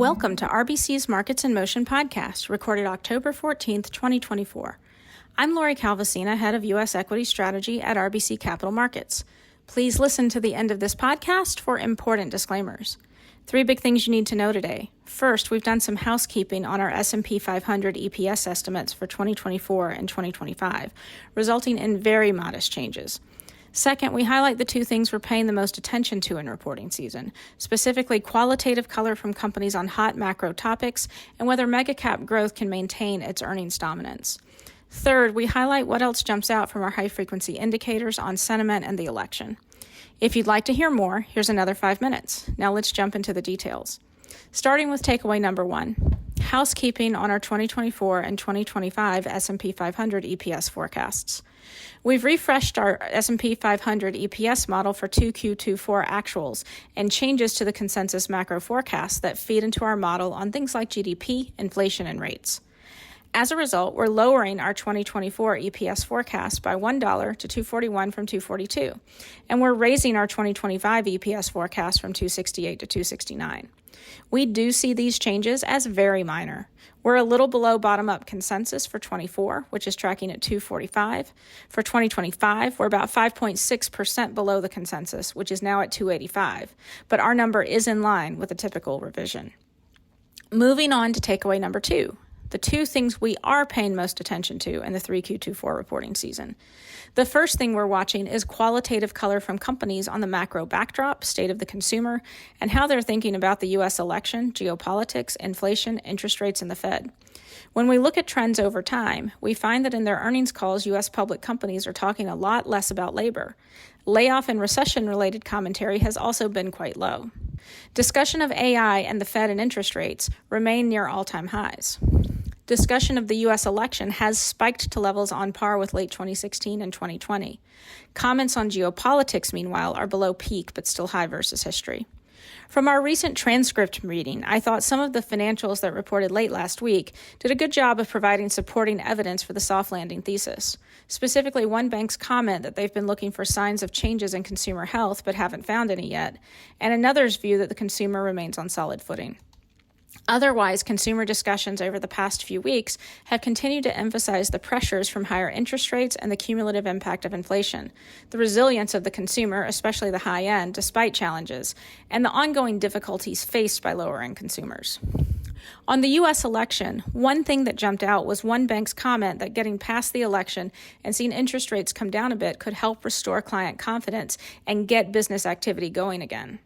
Welcome to RBC's Markets in Motion podcast, recorded October 14th, 2024. I'm Lori Calvasina, head of U.S. Equity Strategy at RBC Capital Markets. Please listen to the end of this podcast for important disclaimers. 3 big things you need to know today. First, we've done some housekeeping on our S&P 500 EPS estimates for 2024 and 2025, resulting in very modest changes. Second, we highlight the 2 things we're paying the most attention to in reporting season, specifically qualitative color from companies on hot macro topics and whether megacap growth can maintain its earnings dominance. Third, we highlight what else jumps out from our high-frequency indicators on sentiment and the election. If you'd like to hear more, here's another 5 minutes. Now let's jump into the details. Starting with takeaway number 1, housekeeping on our 2024 and 2025 S&P 500 EPS forecasts. We've refreshed our S&P 500 EPS model for 2Q24 actuals and changes to the consensus macro forecasts that feed into our model on things like GDP, inflation, and rates. As a result, we're lowering our 2024 EPS forecast by $1 to $2.41 from $2.42, and we're raising our 2025 EPS forecast from $2.68 to $2.69. We do see these changes as very minor. We're a little below bottom-up consensus for 24, which is tracking at $2.45. For 2025, we're about 5.6% below the consensus, which is now at $2.85, but our number is in line with a typical revision. Moving on to takeaway number 2. The 2 things we are paying most attention to in the 3Q24 reporting season. The first thing we're watching is qualitative color from companies on the macro backdrop, state of the consumer, and how they're thinking about the U.S. election, geopolitics, inflation, interest rates, and the Fed. When we look at trends over time, we find that in their earnings calls, U.S. public companies are talking a lot less about labor. Layoff and recession-related commentary has also been quite low. Discussion of AI and the Fed and interest rates remain near all-time highs. Discussion of the U.S. election has spiked to levels on par with late 2016 and 2020. Comments on geopolitics, meanwhile, are below peak but still high versus history. From our recent transcript reading, I thought some of the financials that reported late last week did a good job of providing supporting evidence for the soft landing thesis. Specifically, one bank's comment that they've been looking for signs of changes in consumer health but haven't found any yet, and another's view that the consumer remains on solid footing. Otherwise, consumer discussions over the past few weeks have continued to emphasize the pressures from higher interest rates and the cumulative impact of inflation, the resilience of the consumer, especially the high end, despite challenges, and the ongoing difficulties faced by lower-end consumers. On the U.S. election, one thing that jumped out was one bank's comment that getting past the election and seeing interest rates come down a bit could help restore client confidence and get business activity going again.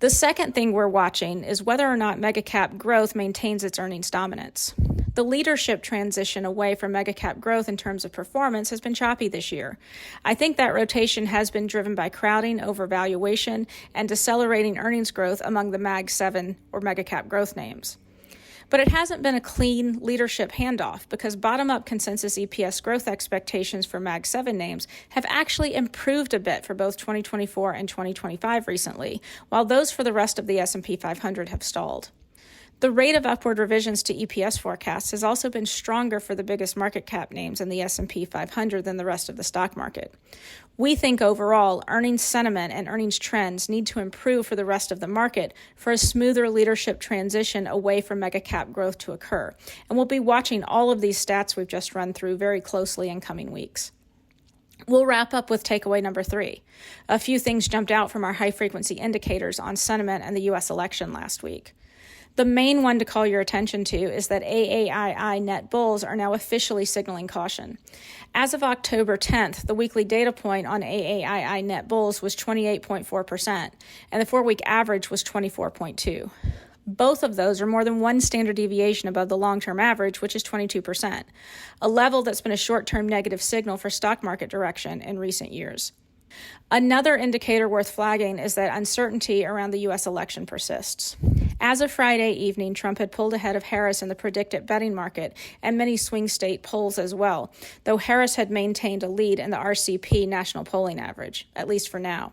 The second thing we're watching is whether or not megacap growth maintains its earnings dominance. The leadership transition away from megacap growth in terms of performance has been choppy this year. I think that rotation has been driven by crowding over valuation and decelerating earnings growth among the Mag 7 or megacap growth names. But it hasn't been a clean leadership handoff because bottom-up consensus EPS growth expectations for Mag 7 names have actually improved a bit for both 2024 and 2025 recently, while those for the rest of the S&P 500 have stalled. The rate of upward revisions to EPS forecasts has also been stronger for the biggest market cap names in the S&P 500 than the rest of the stock market. We think overall, earnings sentiment and earnings trends need to improve for the rest of the market for a smoother leadership transition away from megacap growth to occur. And we'll be watching all of these stats we've just run through very closely in coming weeks. We'll wrap up with takeaway number 3. A few things jumped out from our high-frequency indicators on sentiment and the U.S. election last week. The main one to call your attention to is that AAII net bulls are now officially signaling caution. As of October 10th, the weekly data point on AAII net bulls was 28.4%, and the 4-week average was 24.2%. Both of those are more than 1 standard deviation above the long-term average, which is 22%, a level that's been a short-term negative signal for stock market direction in recent years. Another indicator worth flagging is that uncertainty around the U.S. election persists. As of Friday evening, Trump had pulled ahead of Harris in the predicted betting market and many swing state polls as well, though Harris had maintained a lead in the RCP national polling average, at least for now.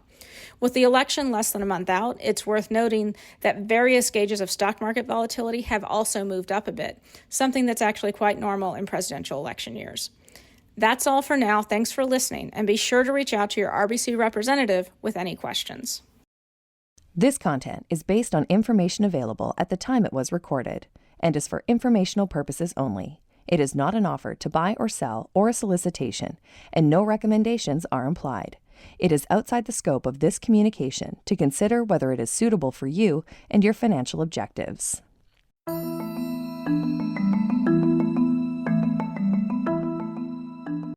With the election less than a month out, it's worth noting that various gauges of stock market volatility have also moved up a bit, something that's actually quite normal in presidential election years. That's all for now. Thanks for listening, and be sure to reach out to your RBC representative with any questions. This content is based on information available at the time it was recorded and is for informational purposes only. It is not an offer to buy or sell or a solicitation, and no recommendations are implied. It is outside the scope of this communication to consider whether it is suitable for you and your financial objectives.